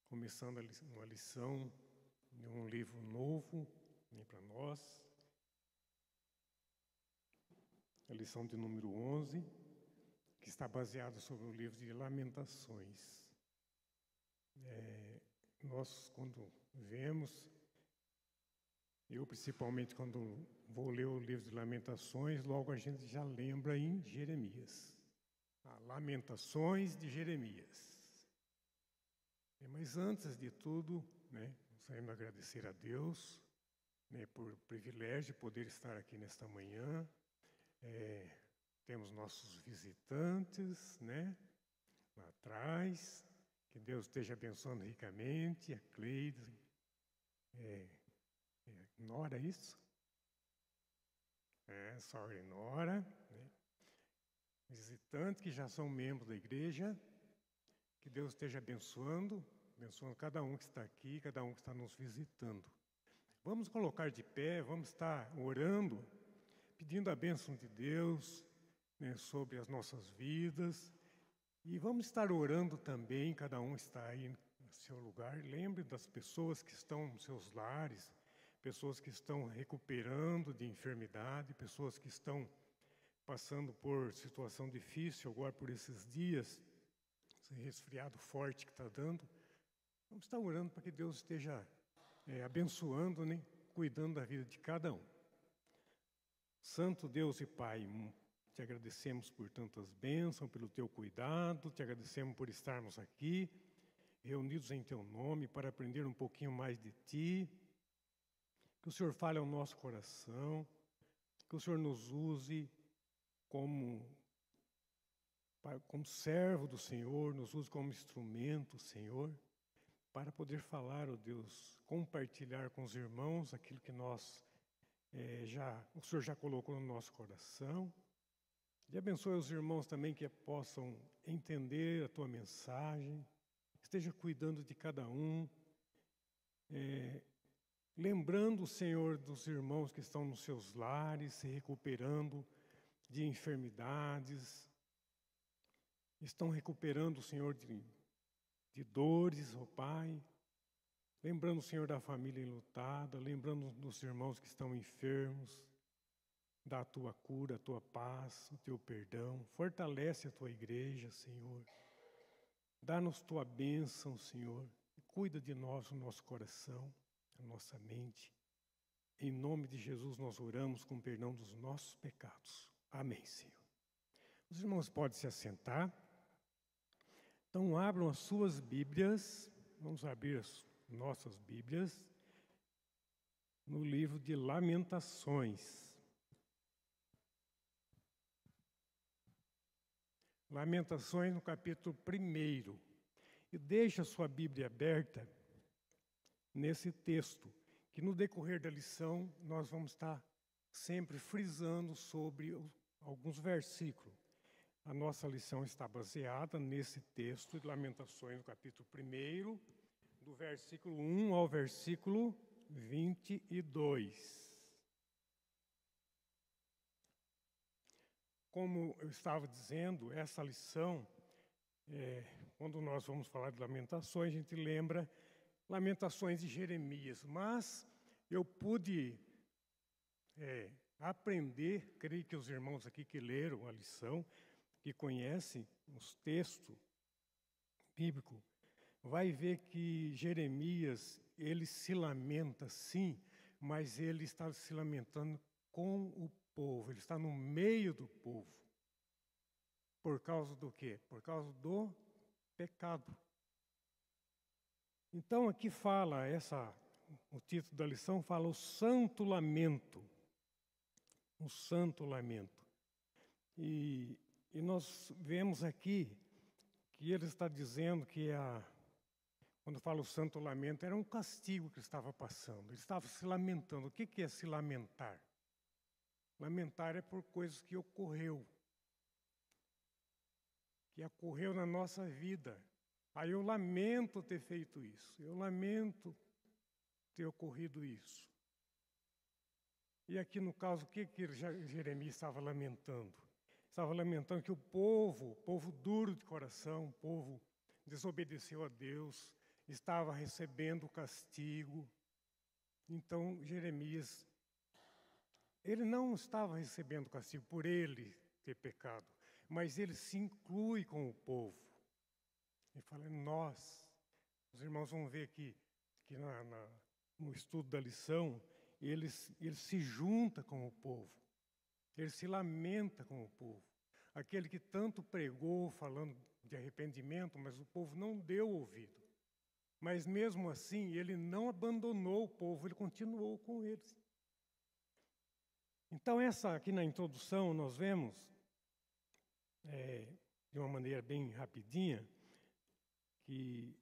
começando uma lição de um livro novo para nós, a lição de número 11, que está baseada sobre o livro de Lamentações. Nós, quando vemos, eu principalmente quando vou ler o livro de Lamentações, logo a gente já lembra em Jeremias. Lamentações de Jeremias. Mas antes de tudo, gostaríamos de agradecer a Deus por o privilégio de poder estar aqui nesta manhã. Temos nossos visitantes, lá atrás. Que Deus esteja abençoando ricamente. A Cleide, Nora, é isso? Sogra Nora. Visitantes que já são membros da igreja. Que Deus esteja abençoando cada um que está aqui, cada um que está nos visitando. Vamos colocar de pé, vamos estar orando, pedindo a bênção de Deus sobre as nossas vidas. E vamos estar orando também, cada um está aí no seu lugar. Lembre das pessoas que estão nos seus lares, pessoas que estão recuperando de enfermidade, pessoas que estão passando por situação difícil agora por esses dias, esse resfriado forte que está dando. Vamos estar orando para que Deus esteja abençoando, cuidando da vida de cada um. Santo Deus e Pai, te agradecemos por tantas bênçãos, pelo teu cuidado, te agradecemos por estarmos aqui, reunidos em teu nome, para aprender um pouquinho mais de ti. Que o Senhor fale ao nosso coração, que o Senhor nos use como servo do Senhor, nos use como instrumento, Senhor, para poder falar, ó Deus, compartilhar com os irmãos aquilo que o Senhor já colocou no nosso coração. E abençoe os irmãos também que possam entender a tua mensagem, esteja cuidando de cada um, lembrando, Senhor, dos irmãos que estão nos seus lares, se recuperando de enfermidades, estão recuperando, Senhor, de dores, ó Pai. Lembrando, Senhor, da família enlutada, lembrando dos irmãos que estão enfermos, da tua cura, a tua paz, o teu perdão. Fortalece a tua igreja, Senhor. Dá-nos tua bênção, Senhor. E cuida de nós, o nosso coração, a nossa mente. Em nome de Jesus nós oramos com perdão dos nossos pecados. Amém, Senhor. Os irmãos podem se assentar. Então, abram as suas Bíblias, vamos abrir as nossas Bíblias, no livro de Lamentações. Lamentações, no capítulo 1. E deixe a sua Bíblia aberta nesse texto, que no decorrer da lição nós vamos estar sempre frisando sobre alguns versículos. A nossa lição está baseada nesse texto de Lamentações, no capítulo 1, do versículo 1 ao versículo 22. Como eu estava dizendo, essa lição, quando nós vamos falar de Lamentações, a gente lembra Lamentações de Jeremias. Mas eu pude aprender, creio que os irmãos aqui que leram a lição, que conhecem os textos bíblicos, vai ver que Jeremias, ele se lamenta sim, mas ele está se lamentando com o povo, ele está no meio do povo. Por causa do quê? Por causa do pecado. Então aqui fala, o título da lição fala o Santo Lamento. O Santo Lamento. E nós vemos aqui que ele está dizendo que quando fala o Santo Lamento, era um castigo que ele estava passando. Ele estava se lamentando. O que é se lamentar? Lamentar é por coisas que ocorreu na nossa vida. Aí eu lamento ter feito isso. Eu lamento ter ocorrido isso. E aqui no caso, o que Jeremias estava lamentando? Estava lamentando que o povo duro de coração, o povo desobedeceu a Deus, estava recebendo o castigo. Então, Jeremias, ele não estava recebendo o castigo por ele ter pecado, mas ele se inclui com o povo. Ele fala, nós. Os irmãos vão ver que no estudo da lição, ele se junta com o povo. Ele se lamenta com o povo. Aquele que tanto pregou falando de arrependimento, mas o povo não deu ouvido. Mas mesmo assim, ele não abandonou o povo, ele continuou com eles. Então, aqui na introdução, nós vemos, de uma maneira bem rapidinha, que,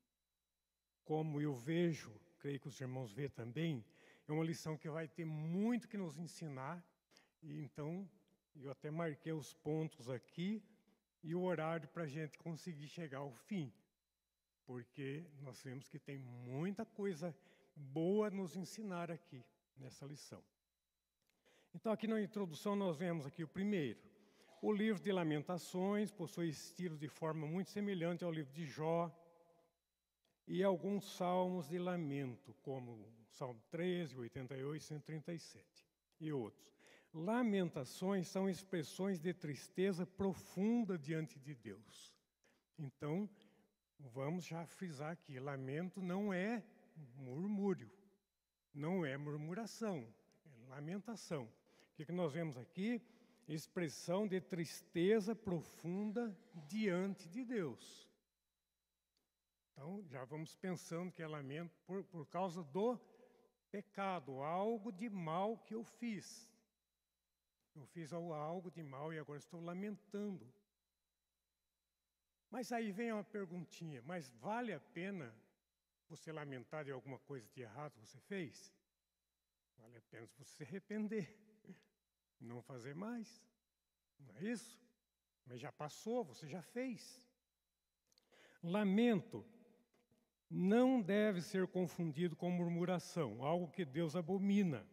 como eu vejo, creio que os irmãos vê também, é uma lição que vai ter muito que nos ensinar. E então, eu até marquei os pontos aqui e o horário para a gente conseguir chegar ao fim. Porque nós vemos que tem muita coisa boa a nos ensinar aqui, nessa lição. Então, aqui na introdução, nós vemos aqui o primeiro. O livro de Lamentações possui estilo de forma muito semelhante ao livro de Jó e alguns salmos de lamento, como Salmo 13, 88, 137 e outros. Lamentações são expressões de tristeza profunda diante de Deus. Então, vamos já frisar aqui, lamento não é murmúrio, não é murmuração, é lamentação. O que nós vemos aqui? Expressão de tristeza profunda diante de Deus. Então, já vamos pensando que é lamento por causa do pecado, algo de mal que eu fiz. Eu fiz algo de mal e agora estou lamentando. Mas aí vem uma perguntinha, mas vale a pena você lamentar de alguma coisa de errado que você fez? Vale a pena você se arrepender, não fazer mais, não é isso? Mas já passou, você já fez. Lamento não deve ser confundido com murmuração, algo que Deus abomina.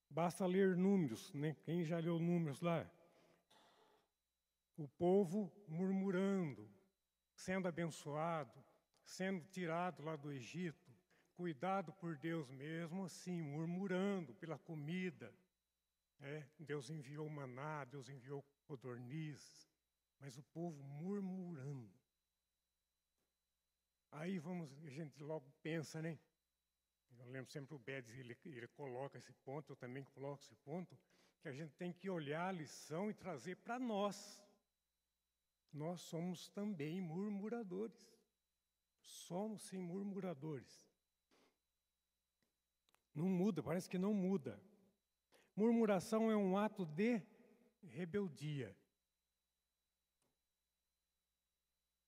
Basta ler Números, né? Quem já leu Números lá? O povo murmurando, sendo abençoado, sendo tirado lá do Egito, cuidado por Deus mesmo assim, murmurando pela comida. Deus enviou maná, Deus enviou codornizes, mas o povo murmurando. Aí a gente logo pensa, né? Eu lembro sempre o Bedes, ele coloca esse ponto, eu também coloco esse ponto, que a gente tem que olhar a lição e trazer para nós. Nós somos também murmuradores. Somos sim murmuradores. Não muda, parece que não muda. Murmuração é um ato de rebeldia,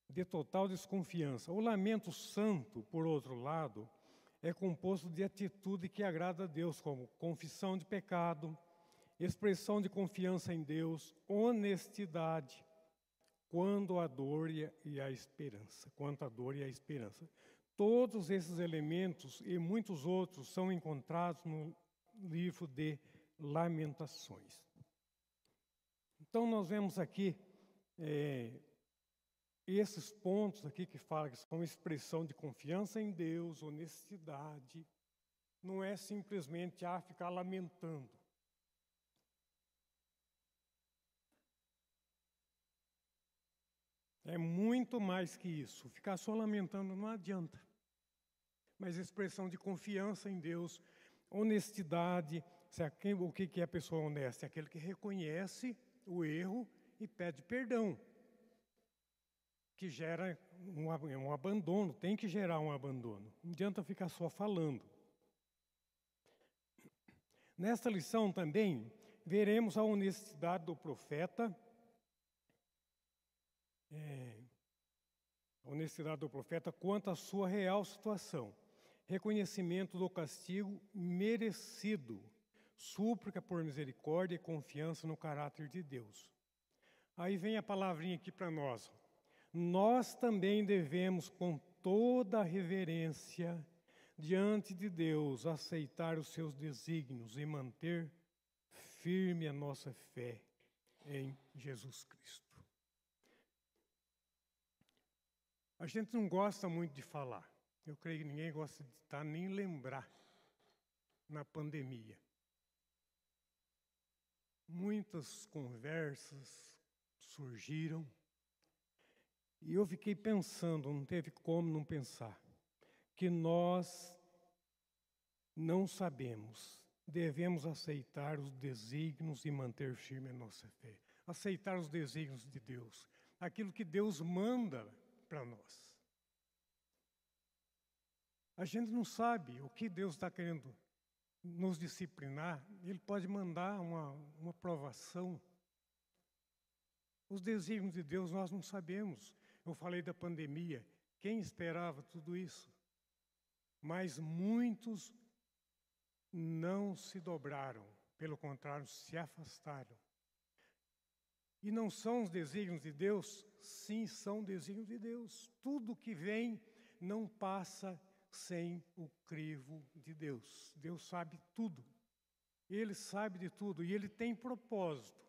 de total desconfiança. O lamento santo, por outro lado, é composto de atitude que agrada a Deus, como confissão de pecado, expressão de confiança em Deus, honestidade, quanto à dor e a esperança. Todos esses elementos e muitos outros são encontrados no livro de Lamentações. Então, nós vemos aqui esses pontos aqui que falam que são expressão de confiança em Deus, honestidade. Não é simplesmente ficar lamentando. É muito mais que isso. Ficar só lamentando não adianta. Mas expressão de confiança em Deus, honestidade. O que é a pessoa honesta? É aquele que reconhece o erro e pede perdão. Que gera um abandono, tem que gerar um abandono. Não adianta ficar só falando. Nesta lição também, veremos a honestidade do profeta. A honestidade do profeta quanto à sua real situação. Reconhecimento do castigo merecido. Súplica por misericórdia e confiança no caráter de Deus. Aí vem a palavrinha aqui para nós. Nós também devemos, com toda a reverência, diante de Deus, aceitar os seus desígnios e manter firme a nossa fé em Jesus Cristo. A gente não gosta muito de falar. Eu creio que ninguém gosta de estar nem lembrar na pandemia. Muitas conversas surgiram e eu fiquei pensando, não teve como não pensar, que nós não sabemos, devemos aceitar os desígnios e manter firme a nossa fé. Aceitar os desígnios de Deus, aquilo que Deus manda para nós. A gente não sabe o que Deus está querendo nos disciplinar. Ele pode mandar uma provação. Os desígnios de Deus nós não sabemos. Eu falei da pandemia. Quem esperava tudo isso? Mas muitos não se dobraram. Pelo contrário, se afastaram. E não são os desígnios de Deus? Sim, são desígnios de Deus. Tudo que vem não passa sem o crivo de Deus. Deus sabe tudo. Ele sabe de tudo e Ele tem propósito.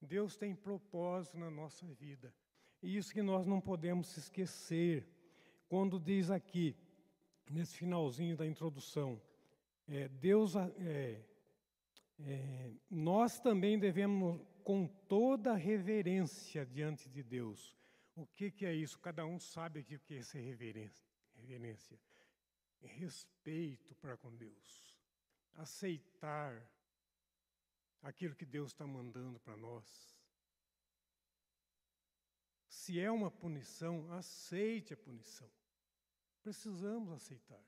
Deus tem propósito na nossa vida. E isso que nós não podemos esquecer. Quando diz aqui, nesse finalzinho da introdução, nós também devemos, com toda reverência diante de Deus. O que é isso? Cada um sabe aqui o que é essa reverência. Respeito para com Deus. Aceitar aquilo que Deus está mandando para nós. Se é uma punição, aceite a punição. Precisamos aceitar.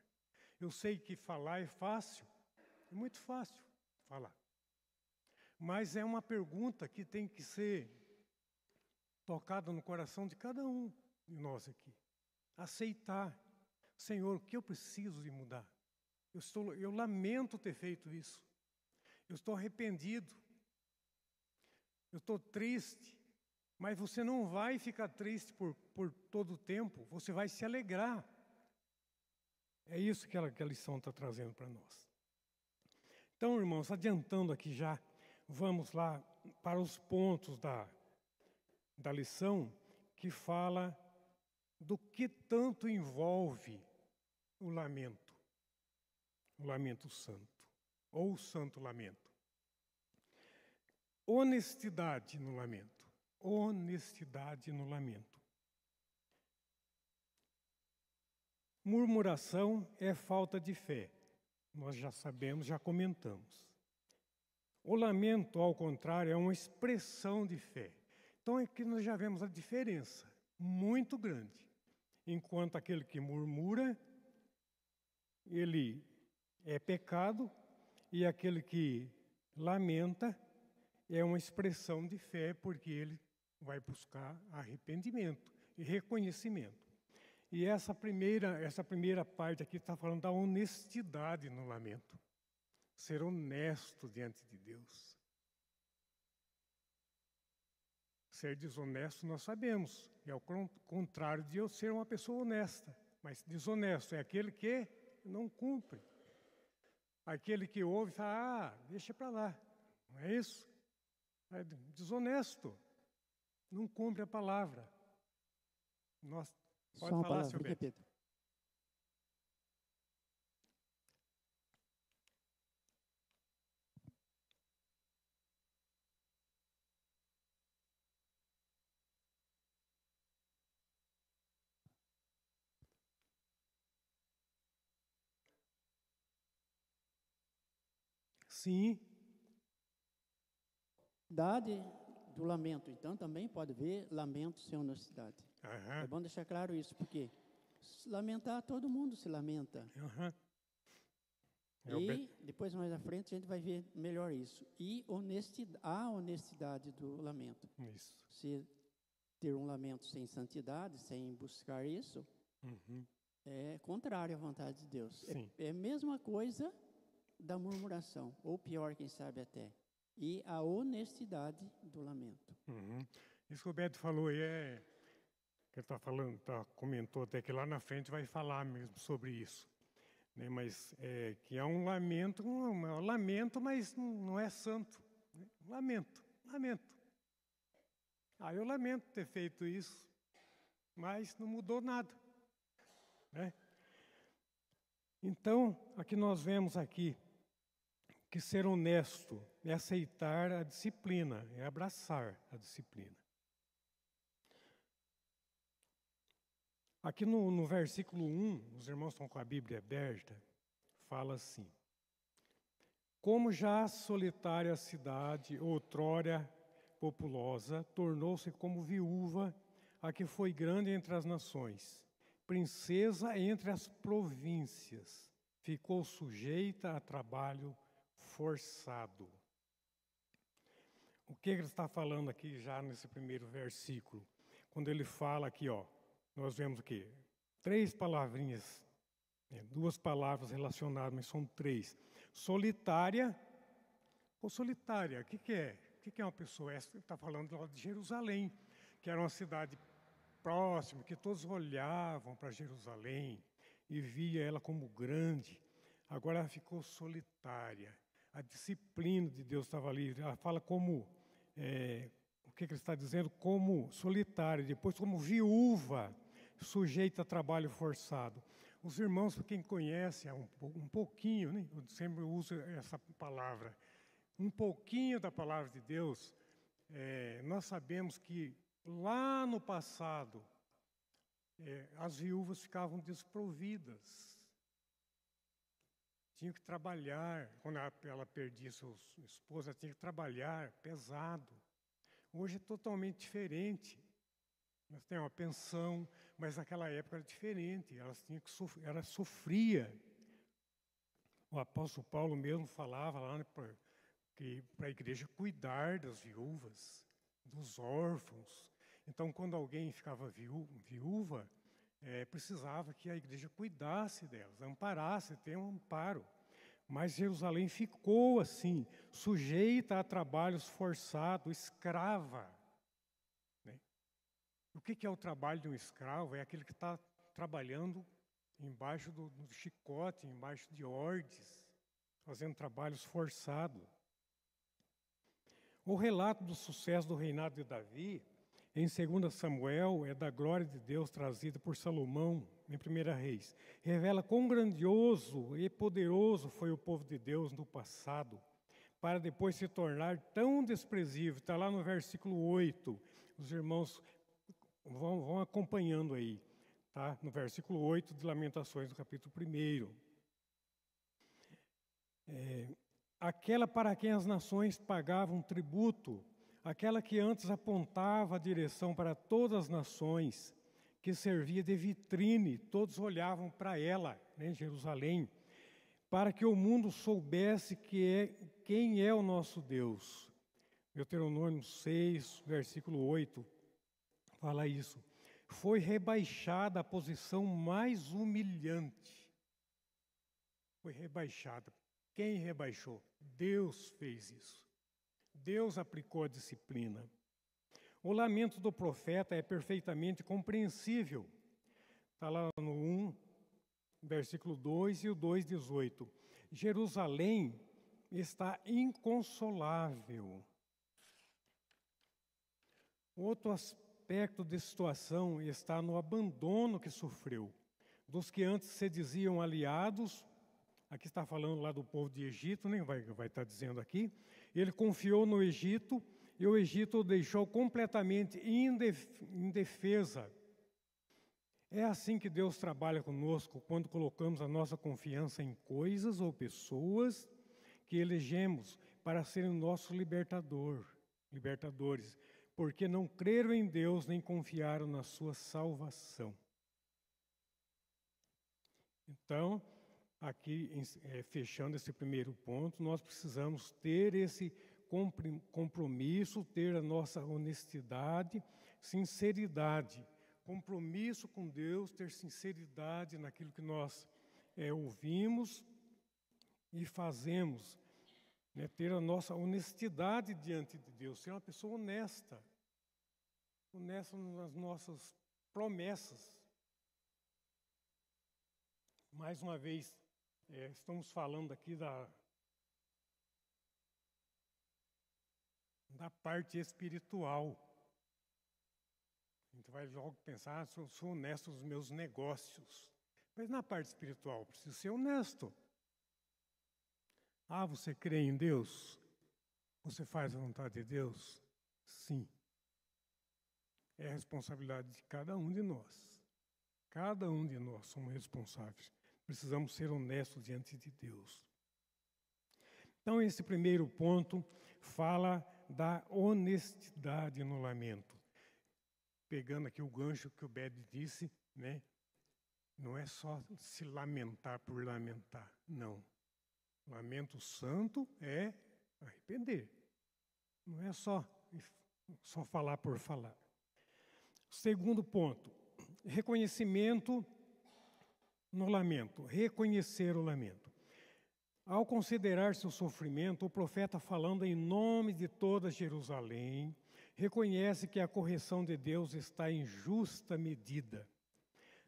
Eu sei que falar é fácil, é muito fácil falar. Mas é uma pergunta que tem que ser tocada no coração de cada um de nós aqui. Aceitar. Senhor, o que eu preciso de mudar? Eu lamento ter feito isso. Eu estou arrependido. Eu estou triste. Mas você não vai ficar triste por todo o tempo. Você vai se alegrar. É isso que a lição está trazendo para nós. Então, irmãos, adiantando aqui já, vamos lá para os pontos da lição que fala do que tanto envolve o lamento santo, ou o santo lamento. Honestidade no lamento. Honestidade no lamento. Murmuração é falta de fé. Nós já sabemos, já comentamos. O lamento, ao contrário, é uma expressão de fé. Então aqui nós já vemos a diferença muito grande. Enquanto aquele que murmura, ele é pecado, e aquele que lamenta é uma expressão de fé, porque ele vai buscar arrependimento e reconhecimento. E essa primeira parte aqui está falando da honestidade no lamento. Ser honesto diante de Deus. Ser desonesto nós sabemos, é o contrário de eu ser uma pessoa honesta. Mas desonesto é aquele que não cumpre. Aquele que ouve e fala, deixa para lá. Não é isso? É desonesto. Não cumpre a palavra. Pode falar, senhor Pedro. Sim. Honestidade do lamento, então, também pode ver lamento sem honestidade. Uhum. É bom deixar claro isso, porque lamentar, todo mundo se lamenta. Uhum. E depois, mais à frente, a gente vai ver melhor isso. E a honestidade do lamento. Isso. Se ter um lamento sem santidade, sem buscar isso, é contrário à vontade de Deus. É a mesma coisa da murmuração, ou pior, quem sabe até. E a honestidade do lamento. Isso que o Beto falou aí que ele está falando, comentou até que lá na frente vai falar mesmo sobre isso. Né? Mas que é um lamento, mas não é santo. Né? Lamento. Eu lamento ter feito isso. mas não mudou nada, né? Então, aqui nós vemos aqui que ser honesto é aceitar a disciplina, é abraçar a disciplina. Aqui no versículo 1, os irmãos estão com a Bíblia aberta, fala assim: como já a solitária cidade, outrora populosa, tornou-se como viúva, a que foi grande entre as nações, princesa entre as províncias, ficou sujeita a trabalho forçado. O que ele está falando aqui já nesse primeiro versículo? Quando ele fala aqui, nós vemos o quê? 3 palavrinhas, 2 palavras relacionadas, mas são 3. Solitária. Ou solitária, o que é? O que é uma pessoa? Essa está falando lá de Jerusalém, que era uma cidade próxima, que todos olhavam para Jerusalém e via ela como grande. Agora ela ficou solitária. A disciplina de Deus estava ali. Ela fala como, o que ele está dizendo? Como solitária, depois como viúva, sujeita a trabalho forçado. Os irmãos, para quem conhece um pouquinho, né? Eu sempre uso essa palavra, um pouquinho da palavra de Deus, nós sabemos que lá no passado, as viúvas ficavam desprovidas. Tinha que trabalhar, quando ela perdia sua esposa, tinha que trabalhar pesado. Hoje é totalmente diferente. Nós temos uma pensão, mas naquela época era diferente, ela sofria. O apóstolo Paulo mesmo falava lá, né, que para a igreja cuidar das viúvas, dos órfãos. Então, quando alguém ficava viúva, precisava que a igreja cuidasse delas, amparasse, ter um amparo. Mas Jerusalém ficou assim, sujeita a trabalhos forçados, escrava. Né? O que é o trabalho de um escravo? É aquele que está trabalhando embaixo do chicote, embaixo de ordes, fazendo trabalhos forçados. O relato do sucesso do reinado de Davi, em 2 Samuel, é da glória de Deus trazida por Salomão, em 1 Reis. Revela quão grandioso e poderoso foi o povo de Deus no passado, para depois se tornar tão desprezível. Está lá no versículo 8. Os irmãos vão acompanhando aí. Tá? No versículo 8 de Lamentações, no capítulo 1. Aquela para quem as nações pagavam tributo, aquela que antes apontava a direção para todas as nações, que servia de vitrine, todos olhavam para ela, né, Jerusalém, para que o mundo soubesse quem é o nosso Deus. Deuteronômio 6, versículo 8, fala isso. Foi rebaixada a posição mais humilhante. Foi rebaixada. Quem rebaixou? Deus fez isso. Deus aplicou a disciplina. O lamento do profeta é perfeitamente compreensível. Está lá no 1, versículo 2 e o 2:18. Jerusalém está inconsolável. Outro aspecto de situação está no abandono que sofreu. Dos que antes se diziam aliados, aqui está falando lá do povo de Egito, nem vai estar dizendo aqui. Ele confiou no Egito e o Egito o deixou completamente indefesa. É assim que Deus trabalha conosco quando colocamos a nossa confiança em coisas ou pessoas que elegemos para serem o nosso libertadores, porque não creram em Deus nem confiaram na sua salvação. Então, aqui, fechando esse primeiro ponto, nós precisamos ter esse compromisso, ter a nossa honestidade, sinceridade. Compromisso com Deus, ter sinceridade naquilo que nós ouvimos e fazemos. Né? Ter a nossa honestidade diante de Deus, ser uma pessoa honesta. Honesta nas nossas promessas. Mais uma vez, estamos falando aqui da parte espiritual. A gente vai logo pensar, sou honesto nos meus negócios. Mas na parte espiritual, preciso ser honesto. Ah, você crê em Deus? Você faz a vontade de Deus? Sim. É a responsabilidade de cada um de nós. Cada um de nós somos responsáveis. Precisamos ser honestos diante de Deus. Então, esse primeiro ponto fala da honestidade no lamento. Pegando aqui o gancho que o Bede disse, né? Não é só se lamentar por lamentar, não. Lamento santo é arrepender. Não é só falar por falar. Segundo ponto, reconhecimento no lamento, reconhecer o lamento. Ao considerar seu sofrimento, o profeta, falando em nome de toda Jerusalém, reconhece que a correção de Deus está em justa medida.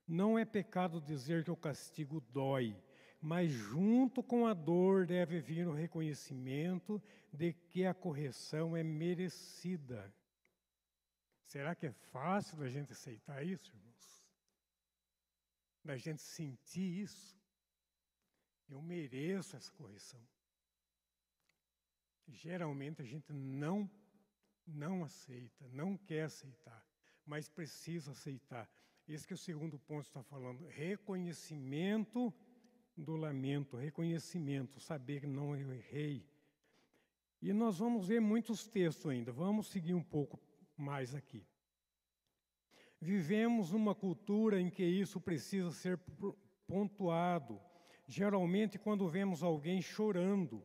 Não é pecado dizer que o castigo dói, mas junto com a dor deve vir o reconhecimento de que a correção é merecida. Será que é fácil da gente aceitar isso, irmãos? Da gente sentir isso? Eu mereço essa correção. Geralmente a gente não aceita, não quer aceitar, mas precisa aceitar. Esse que é o segundo ponto que está falando, reconhecimento do lamento, reconhecimento, saber que não eu errei. E nós vamos ver muitos textos ainda, vamos seguir um pouco mais aqui. Vivemos numa cultura em que isso precisa ser pontuado. Geralmente, quando vemos alguém chorando,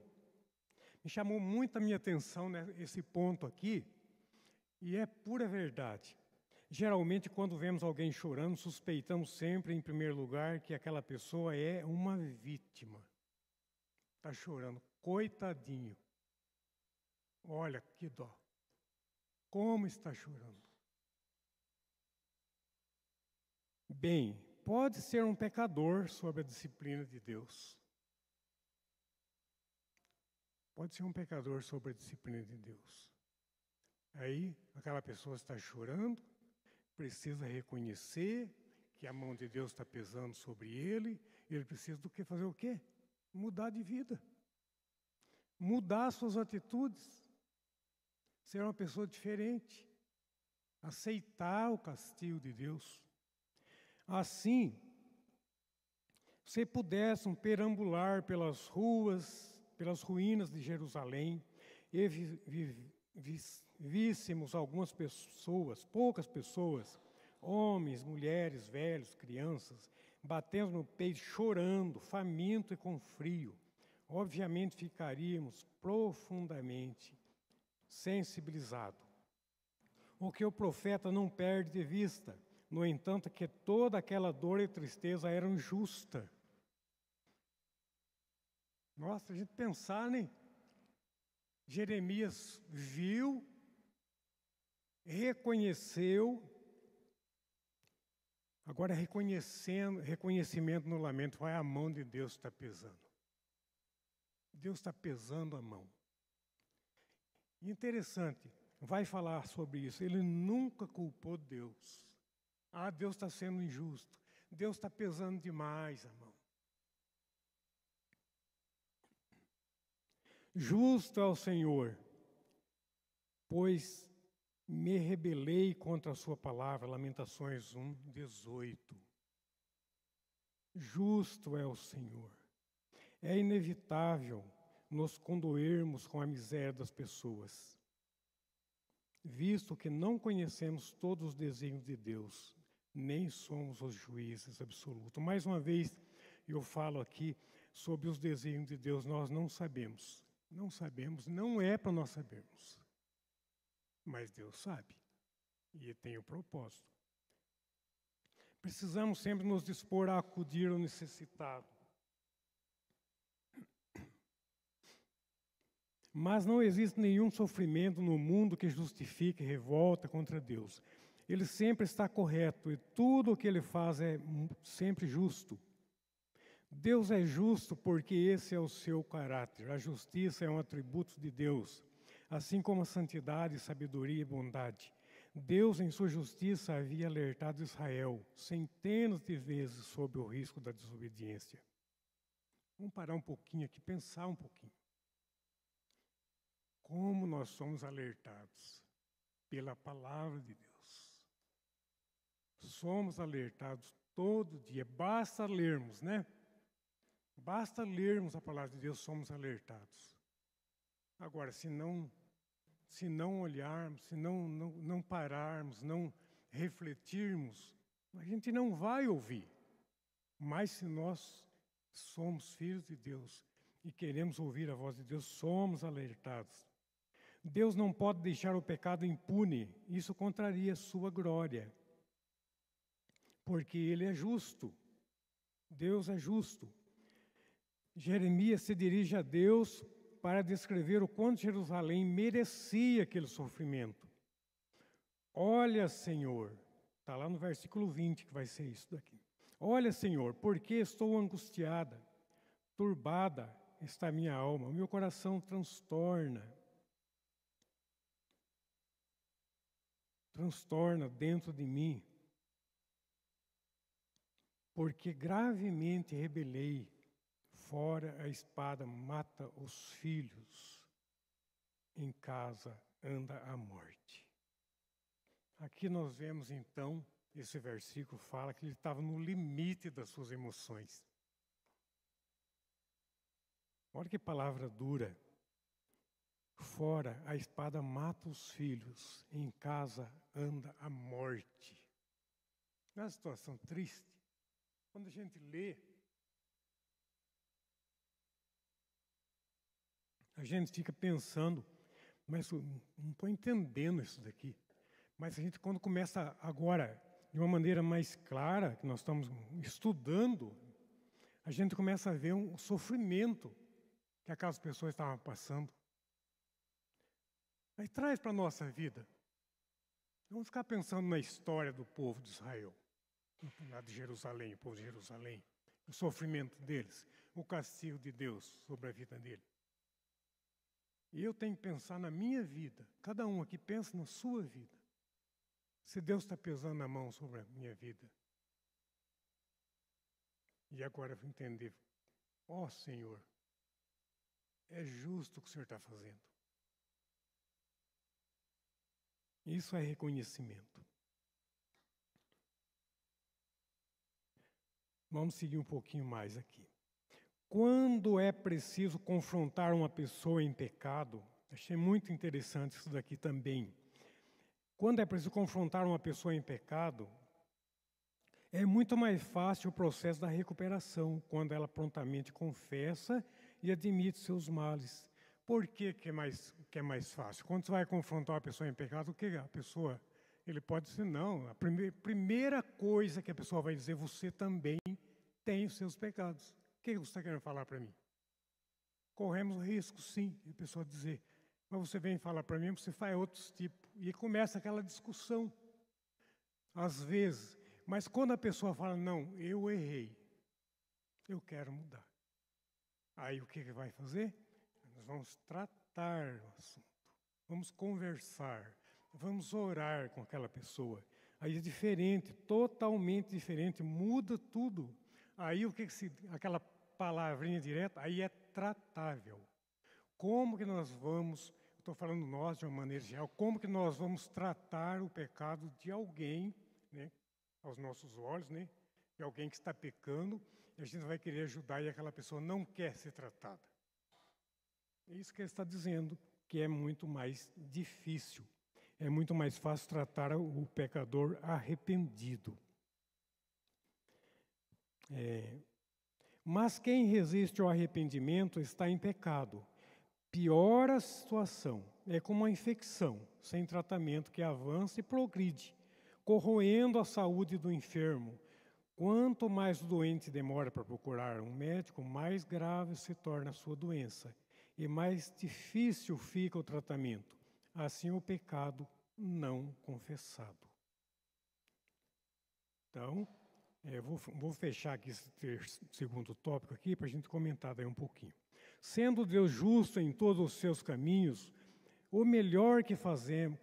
me chamou muito a minha atenção, né, esse ponto aqui, e é pura verdade. Geralmente, quando vemos alguém chorando, suspeitamos sempre, em primeiro lugar, que aquela pessoa é uma vítima. Está chorando, coitadinho. Olha que dó. Como está chorando. Bem, pode ser um pecador sob a disciplina de Deus. Pode ser um pecador sob a disciplina de Deus. Aí, aquela pessoa está chorando, precisa reconhecer que a mão de Deus está pesando sobre ele, e ele precisa do que? Fazer o quê? Mudar de vida. Mudar suas atitudes. Ser uma pessoa diferente. Aceitar o castigo de Deus. Assim, se pudessem perambular pelas ruas, pelas ruínas de Jerusalém, e víssemos algumas pessoas, poucas pessoas, homens, mulheres, velhos, crianças, batendo no peito, chorando, faminto e com frio, obviamente ficaríamos profundamente sensibilizados. O que o profeta não perde de vista, no entanto, é que toda aquela dor e tristeza eram justa. Nossa, a gente pensar, né? Jeremias viu, reconheceu, agora reconhecimento no lamento, vai a mão de Deus está pesando. Deus está pesando a mão. Interessante, vai falar sobre isso, ele nunca culpou Deus. Ah, Deus está sendo injusto, Deus está pesando demais a mão. Justo é o Senhor, pois me rebelei contra a sua palavra, Lamentações 1:18. Justo é o Senhor. É inevitável nos condoermos com a miséria das pessoas, visto que não conhecemos todos os desígnios de Deus, nem somos os juízes absolutos. Mais uma vez, eu falo aqui sobre os desígnios de Deus, nós não sabemos. Não sabemos, não é para nós sabermos. Mas Deus sabe, e tem o propósito. Precisamos sempre nos dispor a acudir ao necessitado. Mas não existe nenhum sofrimento no mundo que justifique revolta contra Deus. Ele sempre está correto e tudo o que ele faz é sempre justo. Deus é justo porque esse é o seu caráter. A justiça é um atributo de Deus, assim como a santidade, sabedoria e bondade. Deus, em sua justiça, havia alertado Israel centenas de vezes sobre o risco da desobediência. Vamos parar um pouquinho aqui, pensar um pouquinho. Como nós somos alertados pela palavra de Deus. Somos alertados todo dia, basta lermos, né? Basta lermos a palavra de Deus, somos alertados. Agora, se não olharmos, se não pararmos, não refletirmos, a gente não vai ouvir. Mas se nós somos filhos de Deus e queremos ouvir a voz de Deus, somos alertados. Deus não pode deixar o pecado impune, isso contraria sua glória. Porque Ele é justo. Deus é justo. Jeremias se dirige a Deus para descrever o quanto Jerusalém merecia aquele sofrimento. Olha, Senhor, está lá no versículo 20 que vai ser isso daqui. Olha, Senhor, porque estou angustiada, turbada está minha alma, o meu coração transtorna dentro de mim, porque gravemente rebelei. Fora a espada mata os filhos, em casa anda a morte. Aqui nós vemos então, esse versículo fala que ele estava no limite das suas emoções. Olha que palavra dura. Fora a espada mata os filhos, em casa anda a morte. Não é uma situação triste? Quando a gente lê, a gente fica pensando, mas não estou entendendo isso daqui. Mas a gente, quando começa agora, de uma maneira mais clara, que nós estamos estudando, a gente começa a ver um sofrimento que aquelas pessoas estavam passando. Aí traz para a nossa vida. Vamos ficar pensando na história do povo de Israel, lá de Jerusalém, o povo de Jerusalém, o sofrimento deles, o castigo de Deus sobre a vida dele. E eu tenho que pensar na minha vida. Cada um aqui pensa na sua vida. Se Deus está pesando a mão sobre a minha vida. E agora eu vou entender. Ó Senhor, é justo o que o Senhor está fazendo. Isso é reconhecimento. Vamos seguir um pouquinho mais aqui. Quando é preciso confrontar uma pessoa em pecado, achei muito interessante isso daqui também. Quando é preciso confrontar uma pessoa em pecado, é muito mais fácil o processo da recuperação, quando ela prontamente confessa e admite seus males. Por que é mais fácil? Quando você vai confrontar uma pessoa em pecado, o que a pessoa, ele pode dizer não. A primeira coisa que a pessoa vai dizer, você também tem os seus pecados. O que você está querendo falar para mim? Corremos risco, sim, de a pessoa dizer, mas você vem falar para mim, você faz outros tipos. E começa aquela discussão, às vezes. Mas quando a pessoa fala, não, eu errei, eu quero mudar. Aí o que vai fazer? Nós vamos tratar o assunto, vamos conversar, vamos orar com aquela pessoa. Aí é diferente, totalmente diferente, muda tudo. Aí aquela palavrinha direta, aí é tratável. Como que nós vamos, estou falando nós de uma maneira geral, como que nós vamos tratar o pecado de alguém, né, aos nossos olhos, né, de alguém que está pecando, e a gente vai querer ajudar e aquela pessoa não quer ser tratada. É isso que ele está dizendo, que é muito mais difícil. É muito mais fácil tratar o pecador arrependido. Mas quem resiste ao arrependimento está em pecado. Piora a situação. É como uma infecção sem tratamento que avança e progride, corroendo a saúde do enfermo. Quanto mais o doente demora para procurar um médico, mais grave se torna a sua doença e mais difícil fica o tratamento. Assim, o pecado não confessado. Então, vou fechar aqui esse segundo tópico aqui para a gente comentar daí um pouquinho. Sendo Deus justo em todos os seus caminhos, O melhor que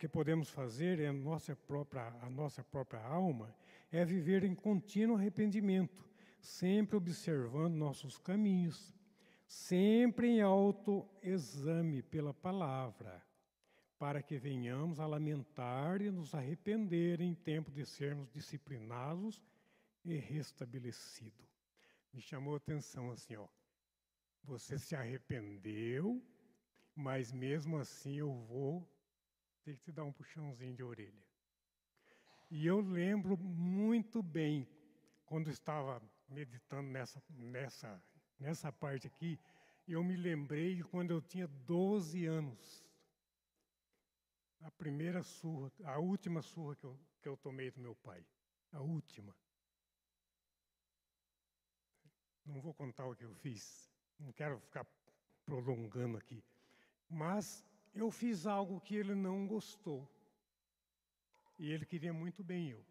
podemos fazer a nossa própria alma é viver em contínuo arrependimento, sempre observando nossos caminhos, sempre em autoexame pela palavra, para que venhamos a lamentar e nos arrepender em tempo de sermos disciplinados e restabelecidos. Me chamou a atenção assim, ó. Você se arrependeu, mas mesmo assim eu vou ter que te dar um puxãozinho de orelha. E eu lembro muito bem, quando estava meditando nessa parte aqui, eu me lembrei de quando eu tinha 12 anos. A primeira surra, a última surra que eu tomei do meu pai. A última. Não vou contar o que eu fiz. Não quero ficar prolongando aqui. Mas eu fiz algo que ele não gostou. E ele queria muito bem eu.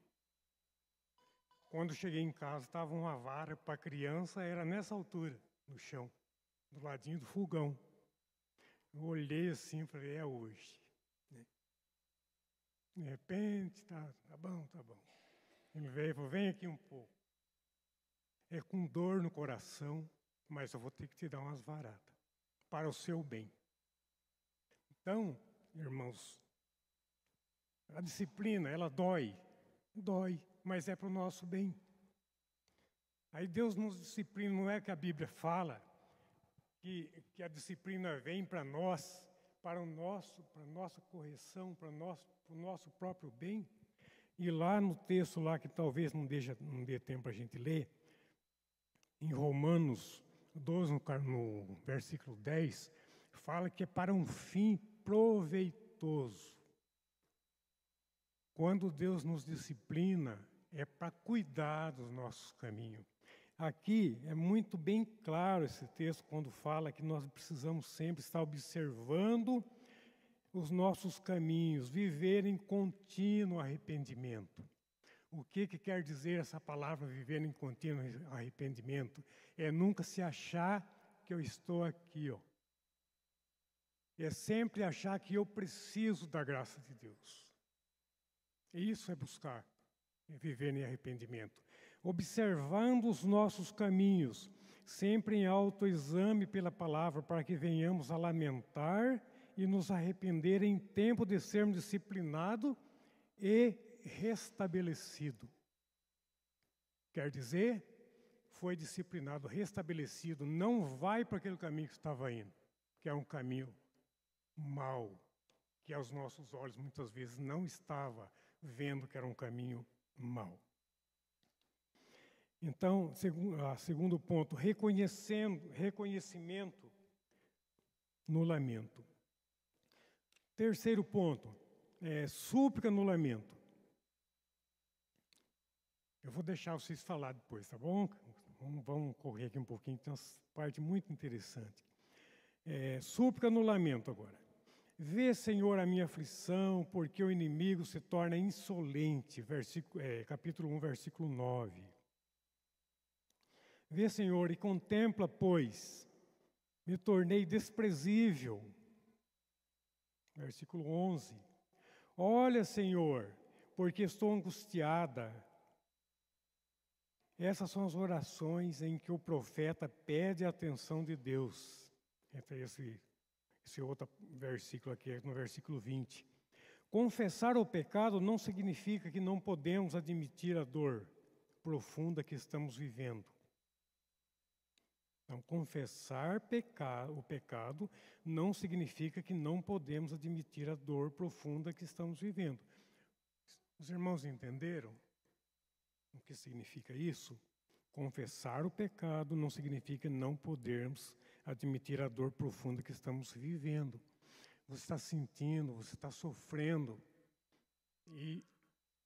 Quando cheguei em casa, estava uma vara para criança, era nessa altura, no chão, do ladinho do fogão. Eu olhei assim e falei, é hoje. De repente, tá bom. Ele veio e falou, vem aqui um pouco. É com dor no coração, mas eu vou ter que te dar umas varadas, para o seu bem. Então, irmãos, a disciplina, ela dói, mas é para o nosso bem. Aí Deus nos disciplina, não é que a Bíblia fala que a disciplina vem para nós, para a nossa correção, para o nosso próprio bem. E lá no texto lá, que talvez não dê tempo para a gente ler, em Romanos 12, no versículo 10, fala que é para um fim proveitoso. Quando Deus nos disciplina, é para cuidar dos nossos caminhos. Aqui é muito bem claro esse texto quando fala que nós precisamos sempre estar observando os nossos caminhos, viver em contínuo arrependimento. O que quer dizer essa palavra, viver em contínuo arrependimento? É nunca se achar que eu estou aqui, ó. É sempre achar que eu preciso da graça de Deus. Isso é buscar, é viver em arrependimento. Observando os nossos caminhos, sempre em autoexame pela palavra, para que venhamos a lamentar e nos arrepender em tempo de sermos disciplinados e restabelecido. Quer dizer, foi disciplinado, restabelecido, não vai para aquele caminho que estava indo, que é um caminho mau, que aos nossos olhos muitas vezes não estava vendo que era um caminho mau. Então, segundo ponto, reconhecimento no lamento. Terceiro ponto, súplica no lamento. Eu vou deixar vocês falar depois, tá bom? Vamos correr aqui um pouquinho, tem uma parte muito interessante. Súplica no lamento agora. Vê, Senhor, a minha aflição, porque o inimigo se torna insolente. Capítulo 1, versículo 9. Vê, Senhor, e contempla, pois, me tornei desprezível. Versículo 11. Olha, Senhor, porque estou angustiada. Essas são as orações em que o profeta pede a atenção de Deus. Entre esse outro versículo aqui, no versículo 20. Confessar o pecado não significa que não podemos admitir a dor profunda que estamos vivendo. Então, confessar o pecado não significa que não podemos admitir a dor profunda que estamos vivendo. Os irmãos entenderam o que significa isso? Confessar o pecado não significa não podermos admitir a dor profunda que estamos vivendo. Você está sentindo, você está sofrendo. E,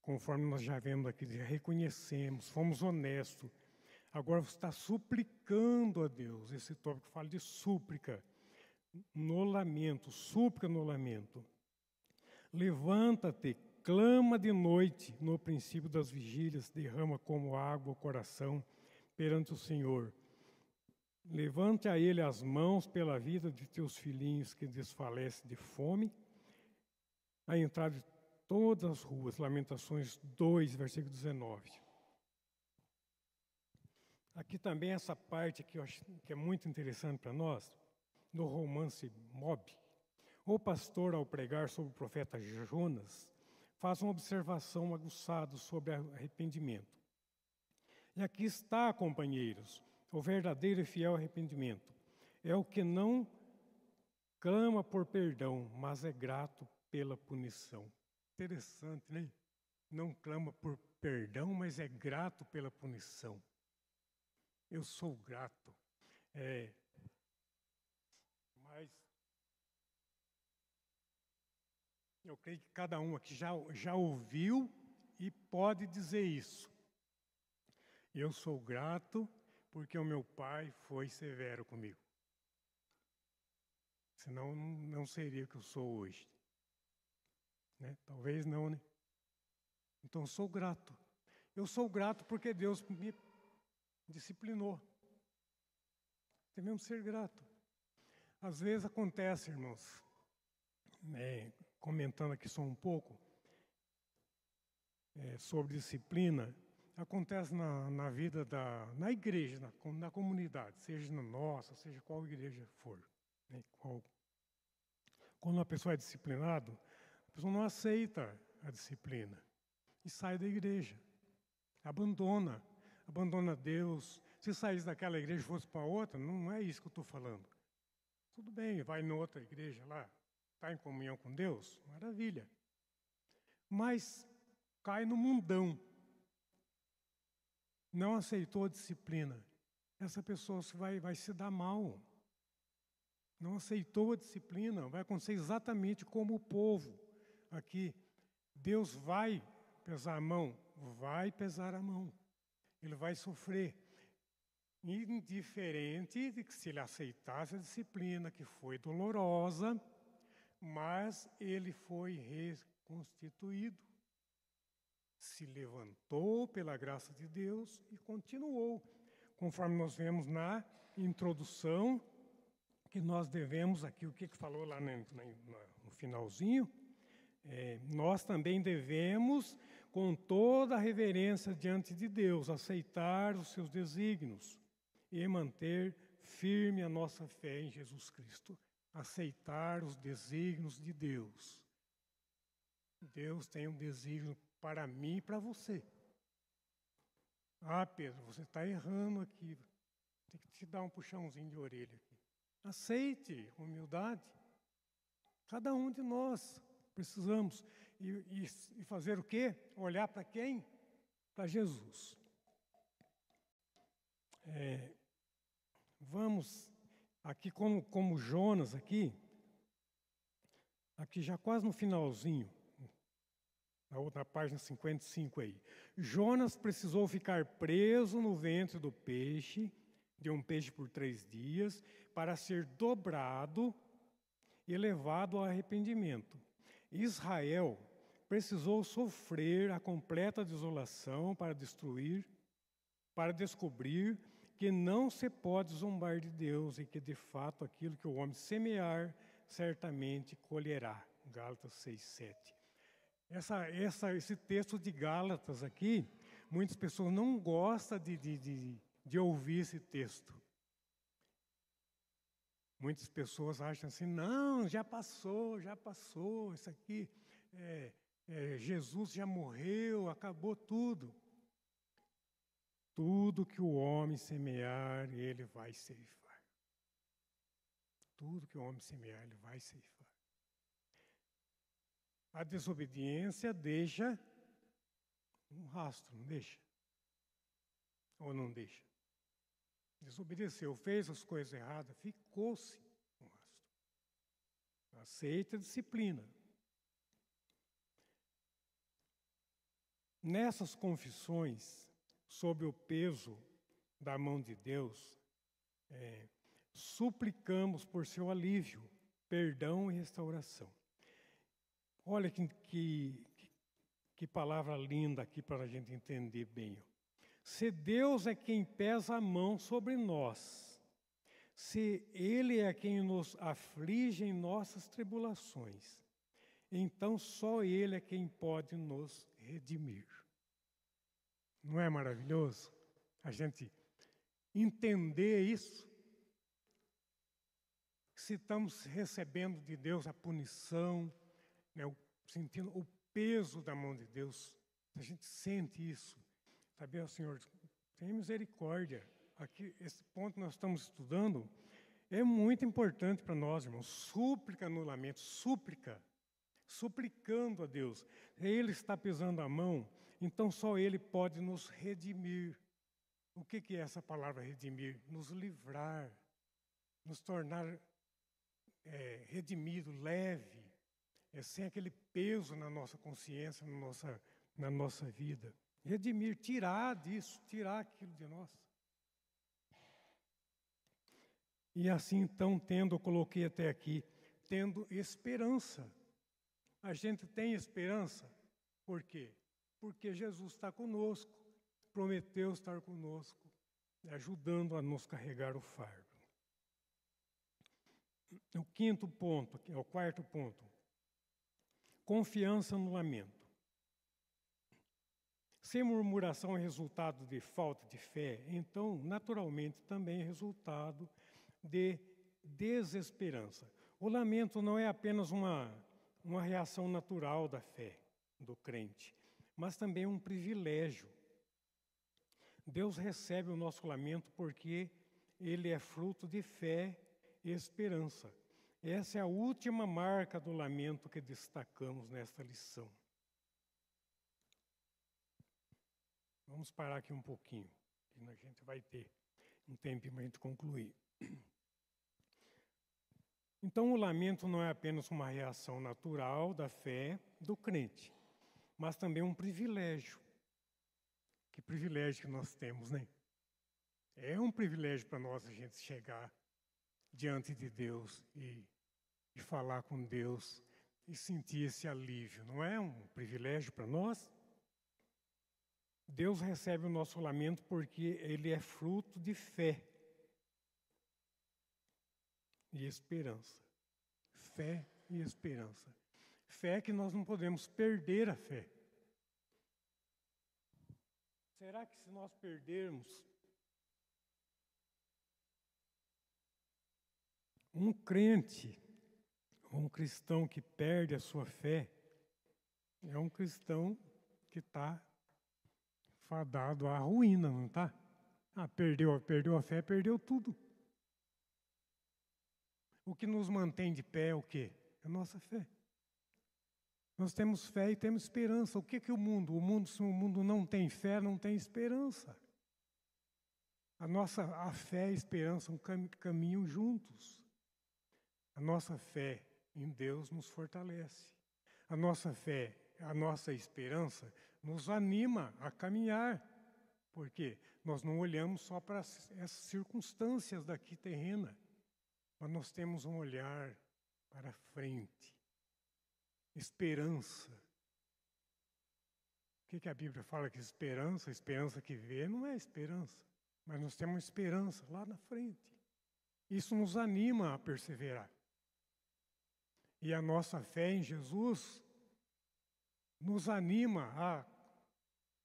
conforme nós já vemos aqui, já reconhecemos, fomos honestos. Agora você está suplicando a Deus. Esse tópico fala de súplica no lamento, súplica no lamento. Levanta-te, clama de noite no princípio das vigílias, derrama como água o coração perante o Senhor. Levante a Ele as mãos pela vida de teus filhinhos que desfalecem de fome, a entrada de todas as ruas. Lamentações 2, versículo 19. Aqui também essa parte que eu acho que é muito interessante para nós, no romance Mob. O pastor, ao pregar sobre o profeta Jonas, faz uma observação aguçada sobre arrependimento. E aqui está, companheiros, o verdadeiro e fiel arrependimento. É o que não clama por perdão, mas é grato pela punição. Interessante, né? Não clama por perdão, mas é grato pela punição. Eu sou grato. Mas eu creio que cada um aqui já ouviu e pode dizer isso. Eu sou grato porque o meu pai foi severo comigo. Senão não seria o que eu sou hoje. Né? Talvez não, né? Então sou grato. Eu sou grato porque Deus me disciplinou. Devemos ser grato. Às vezes acontece, irmãos, comentando aqui só um pouco sobre disciplina, acontece na vida na igreja, na comunidade, seja na nossa, seja qual igreja for. Né? Quando uma pessoa é disciplinada, a pessoa não aceita a disciplina e sai da igreja, abandona Deus. Se saísse daquela igreja e fosse para outra, não é isso que eu estou falando. Tudo bem, vai em outra igreja lá, está em comunhão com Deus, maravilha. Mas cai no mundão. Não aceitou a disciplina. Essa pessoa vai se dar mal. Não aceitou a disciplina, vai acontecer exatamente como o povo aqui. Deus vai pesar a mão, vai pesar a mão. Ele vai sofrer. Indiferente de que se ele aceitasse a disciplina, que foi dolorosa, mas ele foi reconstituído. Se levantou pela graça de Deus e continuou. Conforme nós vemos na introdução, que nós devemos, aqui o que falou lá no finalzinho, nós também devemos, com toda a reverência diante de Deus, aceitar os seus desígnios e manter firme a nossa fé em Jesus Cristo. Aceitar os desígnios de Deus. Deus tem um desígnio para mim e para você. Ah, Pedro, você está errando aqui. Tem que te dar um puxãozinho de orelha aqui. Aceite, humildade. Cada um de nós precisamos. E fazer o quê? Olhar para quem? Para Jesus. Vamos, aqui como Jonas, aqui já quase no finalzinho, na página 55 aí. Jonas precisou ficar preso no ventre do peixe, de um peixe por 3 dias, para ser dobrado e levado ao arrependimento. Israel precisou sofrer a completa desolação para descobrir que não se pode zombar de Deus e que, de fato, aquilo que o homem semear, certamente colherá. Gálatas 6:7. Esse texto de Gálatas aqui, muitas pessoas não gostam de ouvir esse texto. Muitas pessoas acham assim, não, já passou, isso aqui, Jesus já morreu, acabou tudo. Tudo que o homem semear, ele vai ceifar. Tudo que o homem semear, ele vai ceifar. A desobediência deixa um rastro, não deixa? Ou não deixa? Desobedeceu, fez as coisas erradas, ficou-se um rastro. Aceita a disciplina. Nessas confissões, sob o peso da mão de Deus, suplicamos por seu alívio, perdão e restauração. Olha que palavra linda aqui para a gente entender bem. Se Deus é quem pesa a mão sobre nós, se Ele é quem nos aflige em nossas tribulações, então só Ele é quem pode nos redimir. Não é maravilhoso a gente entender isso? Se estamos recebendo de Deus a punição, né, sentindo o peso da mão de Deus, a gente sente isso. Sabe, Senhor, tem misericórdia. Aqui, esse ponto que nós estamos estudando é muito importante para nós, irmãos. Súplica no lamento, súplica. Suplicando a Deus. Ele está pesando a mão, então só Ele pode nos redimir. O que é essa palavra redimir? Nos livrar, nos tornar redimido, leve, sem aquele peso na nossa consciência, na nossa vida. Redimir, tirar disso, tirar aquilo de nós. E assim, então, eu coloquei até aqui, tendo esperança. A gente tem esperança, por quê? Porque Jesus está conosco, prometeu estar conosco, ajudando a nos carregar o fardo. O quinto ponto, o quarto ponto, confiança no lamento. Se murmuração é resultado de falta de fé, então, naturalmente, também é resultado de desesperança. O lamento não é apenas uma reação natural da fé do crente, mas também um privilégio. Deus recebe o nosso lamento porque ele é fruto de fé e esperança. Essa é a última marca do lamento que destacamos nesta lição. Vamos parar aqui um pouquinho, que a gente vai ter um tempinho para a gente concluir. Então, o lamento não é apenas uma reação natural da fé do crente, mas também um privilégio. Que privilégio que nós temos, né? É um privilégio para nós a gente chegar diante de Deus e falar com Deus e sentir esse alívio. Não é um privilégio para nós? Deus recebe o nosso lamento porque ele é fruto de fé e esperança. Fé e esperança. Fé que nós não podemos perder a fé. Será que se nós perdermos um crente, um cristão que perde a sua fé, é um cristão que está fadado à ruína, não está? Perdeu a fé, perdeu tudo. O que nos mantém de pé é o quê? É a nossa fé. Nós temos fé e temos esperança. O que é o mundo? Se o mundo não tem fé, não tem esperança. A fé e a esperança caminham juntos. A nossa fé em Deus nos fortalece. A nossa fé, a nossa esperança nos anima a caminhar. Por quê? Nós não olhamos só para essas circunstâncias daqui terrena, mas nós temos um olhar para frente. Esperança. O que a Bíblia fala que esperança? Esperança que vê não é esperança, mas nós temos esperança lá na frente. Isso nos anima a perseverar. E a nossa fé em Jesus nos anima a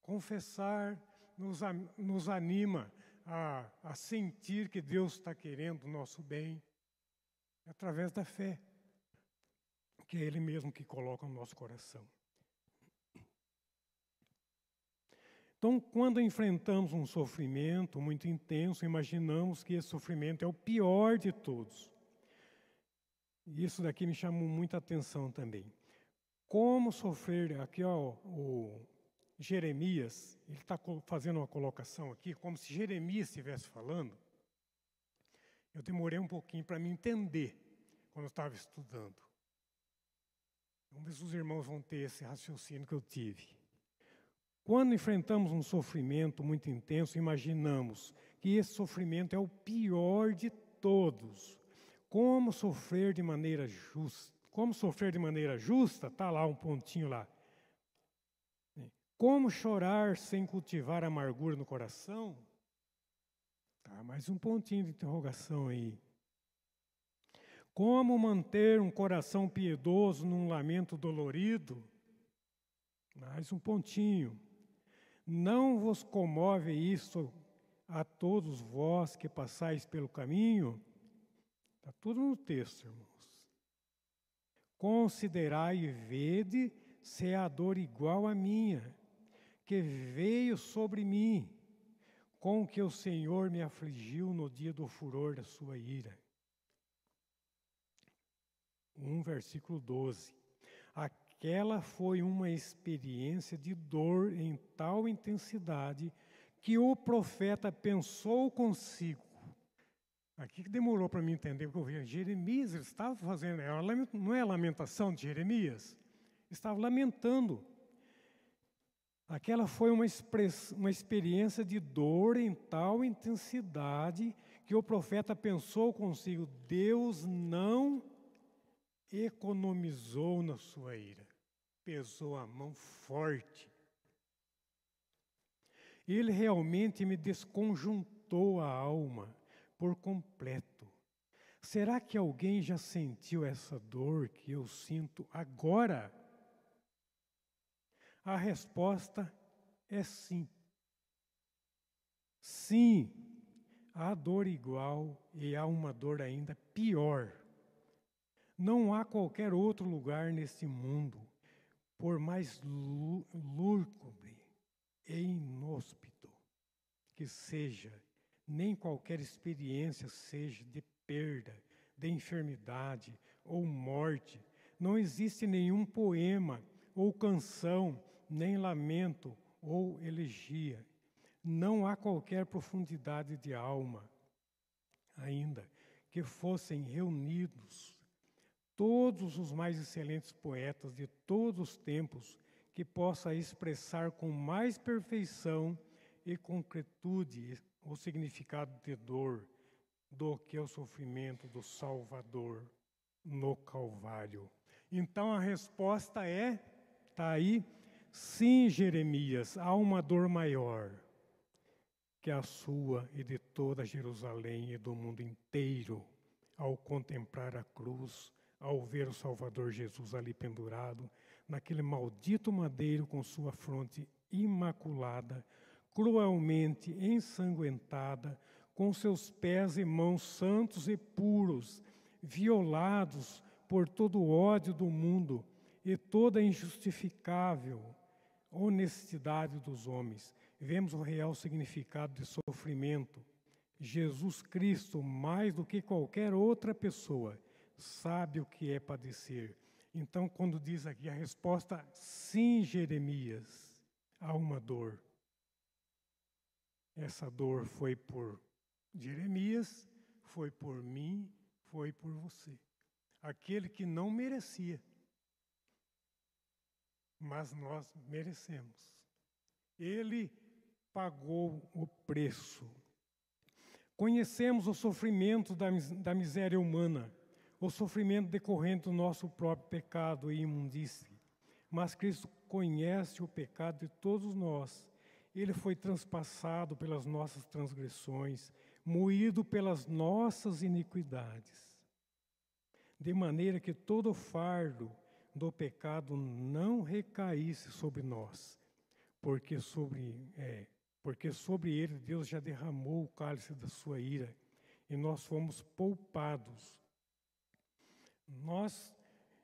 confessar, nos anima a sentir que Deus está querendo o nosso bem, através da fé, que é Ele mesmo que coloca no nosso coração. Então, quando enfrentamos um sofrimento muito intenso, imaginamos que esse sofrimento é o pior de todos. E isso daqui me chamou muita atenção também. Como sofrer, aqui o Jeremias, ele está fazendo uma colocação aqui, como se Jeremias estivesse falando. Eu demorei um pouquinho para me entender quando eu estava estudando. Vamos ver se os irmãos vão ter esse raciocínio que eu tive. Quando enfrentamos um sofrimento muito intenso, imaginamos que esse sofrimento é o pior de todos. Como sofrer de maneira justa? Como sofrer de maneira justa? Está lá um pontinho lá. Como chorar sem cultivar amargura no coração? Tá, mais um pontinho de interrogação aí. Como manter um coração piedoso num lamento dolorido? Mais um pontinho. Não vos comove isso a todos vós que passais pelo caminho? Está tudo no texto, irmãos. Considerai e vede se é a dor igual à minha, que veio sobre mim, com que o Senhor me afligiu no dia do furor da sua ira. 1, versículo 12. Aquela foi uma experiência de dor em tal intensidade que o profeta pensou consigo. Aqui que demorou para mim entender, porque eu vi Jeremias, ele estava fazendo, não é a lamentação de Jeremias? Estava lamentando. Aquela foi uma experiência de dor em tal intensidade que o profeta pensou consigo, Deus não economizou na sua ira, pesou a mão forte. Ele realmente me desconjuntou a alma por completo. Será que alguém já sentiu essa dor que eu sinto agora? A resposta é sim. Sim, há dor igual e há uma dor ainda pior. Não há qualquer outro lugar nesse mundo, por mais lúgubre e inóspito que seja, nem qualquer experiência seja de perda, de enfermidade ou morte. Não existe nenhum poema ou canção, nem lamento ou elegia. Não há qualquer profundidade de alma, ainda, que fossem reunidos todos os mais excelentes poetas de todos os tempos, que possa expressar com mais perfeição e concretude o significado de dor do que o sofrimento do Salvador no Calvário. Então a resposta está aí, sim, Jeremias, há uma dor maior que a sua e de toda Jerusalém e do mundo inteiro, ao contemplar a cruz, ao ver o Salvador Jesus ali pendurado, naquele maldito madeiro com sua fronte imaculada, cruelmente ensanguentada, com seus pés e mãos santos e puros, violados por todo o ódio do mundo e toda a injustificável honestidade dos homens. Vemos o real significado de sofrimento. Jesus Cristo, mais do que qualquer outra pessoa, sabe o que é padecer. Então, quando diz aqui a resposta, sim, Jeremias, há uma dor. Essa dor foi por Jeremias, foi por mim, foi por você. Aquele que não merecia, mas nós merecemos. Ele pagou o preço. Conhecemos o sofrimento da miséria humana, o sofrimento decorrente do nosso próprio pecado e imundície. Mas Cristo conhece o pecado de todos nós. Ele foi transpassado pelas nossas transgressões, moído pelas nossas iniquidades, de maneira que todo o fardo do pecado não recaísse sobre nós, porque sobre ele Deus já derramou o cálice da sua ira, e nós fomos poupados.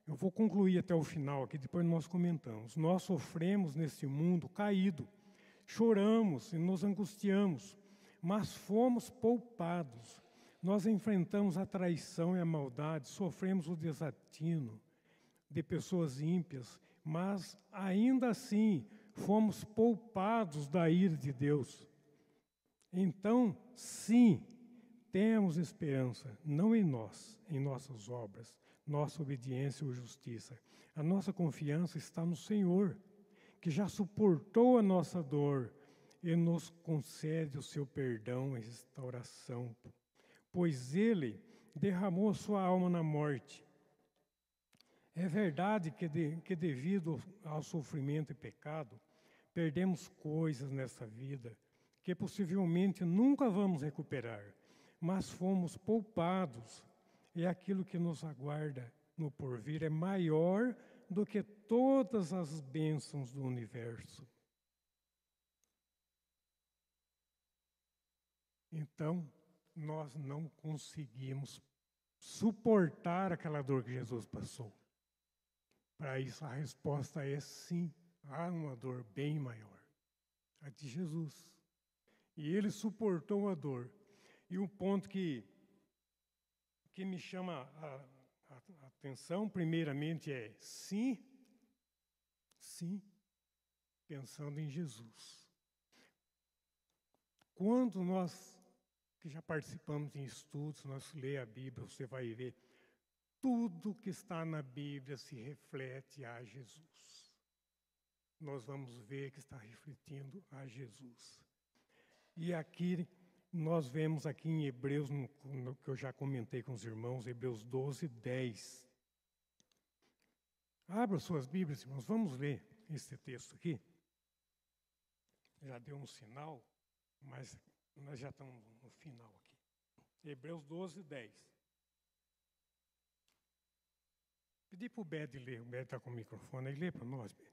Eu vou concluir até o final aqui, depois nós comentamos. Nós sofremos nesse mundo caído, choramos e nos angustiamos, mas fomos poupados. Nós enfrentamos a traição e a maldade, sofremos o desatino de pessoas ímpias, mas ainda assim fomos poupados da ira de Deus. Então, sim, temos esperança, não em nós, em nossas obras, nossa obediência ou justiça. A nossa confiança está no Senhor, que já suportou a nossa dor e nos concede o seu perdão e restauração, pois Ele derramou a sua alma na morte. É verdade que devido ao sofrimento e pecado, perdemos coisas nessa vida que possivelmente nunca vamos recuperar, mas fomos poupados e aquilo que nos aguarda no porvir é maior do que todas as bênçãos do universo. Então, nós não conseguimos suportar aquela dor que Jesus passou. Para isso, a resposta é sim, há uma dor bem maior, a de Jesus. E ele suportou a dor. E um ponto que me chama a atenção, primeiramente, é sim, pensando em Jesus. Quando nós, que já participamos em estudos, nós lemos a Bíblia, você vai ver, tudo que está na Bíblia se reflete a Jesus. Nós vamos ver que está refletindo a Jesus. E aqui, nós vemos aqui em Hebreus, no que eu já comentei com os irmãos, Hebreus 12, 10. Abra suas Bíblias, irmãos, vamos ler esse texto aqui. Já deu um sinal, mas nós já estamos no final aqui. Hebreus 12, 10. Pedi para o Bed ler, o Bed está com o microfone, aí lê para nós, Bed.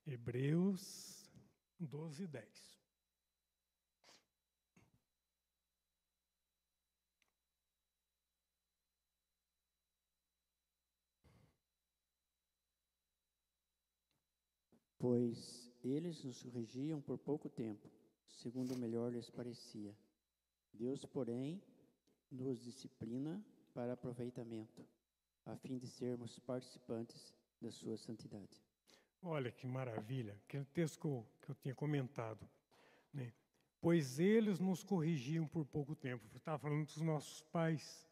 Hebreus 12, 10. Pois eles nos corrigiam por pouco tempo, segundo melhor lhes parecia. Deus, porém, nos disciplina para aproveitamento, a fim de sermos participantes da sua santidade. Olha que maravilha, aquele texto que eu tinha comentado, né? Pois eles nos corrigiam por pouco tempo. Eu estava falando dos nossos pais,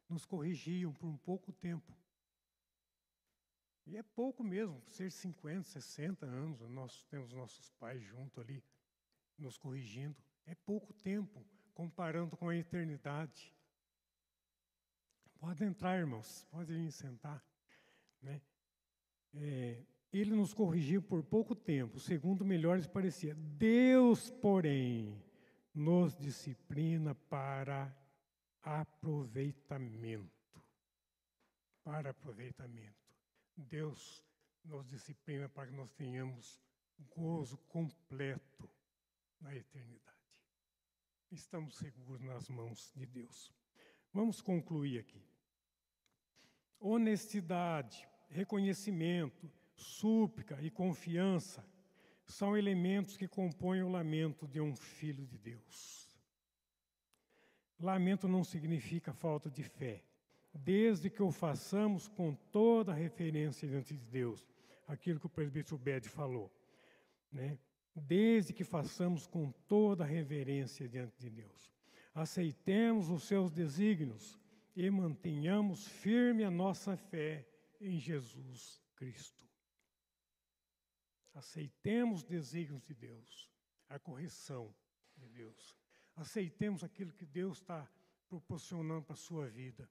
nos corrigiam por um pouco tempo. E é pouco mesmo, ser 50, 60 anos, nós temos nossos pais junto ali, nos corrigindo. É pouco tempo, comparando com a eternidade. Pode entrar, irmãos, pode vir sentar, né? Ele nos corrigiu por pouco tempo, segundo melhor lhes parecia. Deus, porém, nos disciplina para aproveitamento. Para aproveitamento. Deus nos disciplina para que nós tenhamos gozo completo na eternidade. Estamos seguros nas mãos de Deus. Vamos concluir aqui. Honestidade, reconhecimento, súplica e confiança são elementos que compõem o lamento de um filho de Deus. Lamento não significa falta de fé, desde que o façamos com toda a referência diante de Deus, aquilo que o presbítero Bed falou, né? Desde que façamos com toda a reverência diante de Deus. Aceitemos os seus desígnios e mantenhamos firme a nossa fé em Jesus Cristo. Aceitemos os desígnios de Deus, a correção de Deus. Aceitemos aquilo que Deus está proporcionando para a sua vida.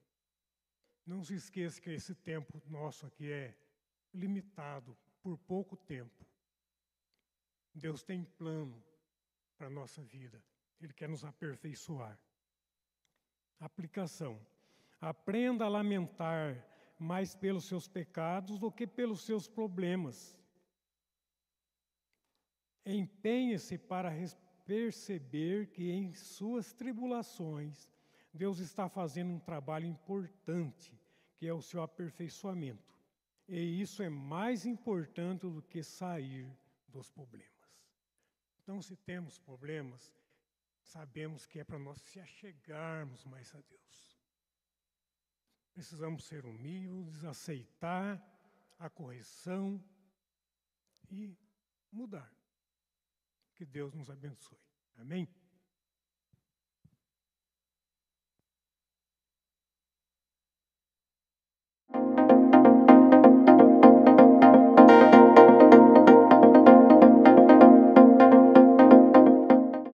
Não se esqueça que esse tempo nosso aqui é limitado por pouco tempo. Deus tem plano para a nossa vida. Ele quer nos aperfeiçoar. Aplicação. Aprenda a lamentar mais pelos seus pecados do que pelos seus problemas. Empenhe-se para perceber que em suas tribulações Deus está fazendo um trabalho importante, que é o seu aperfeiçoamento. E isso é mais importante do que sair dos problemas. Então, se temos problemas, sabemos que é para nós se achegarmos mais a Deus. Precisamos ser humildes, aceitar a correção e mudar. Que Deus nos abençoe. Amém?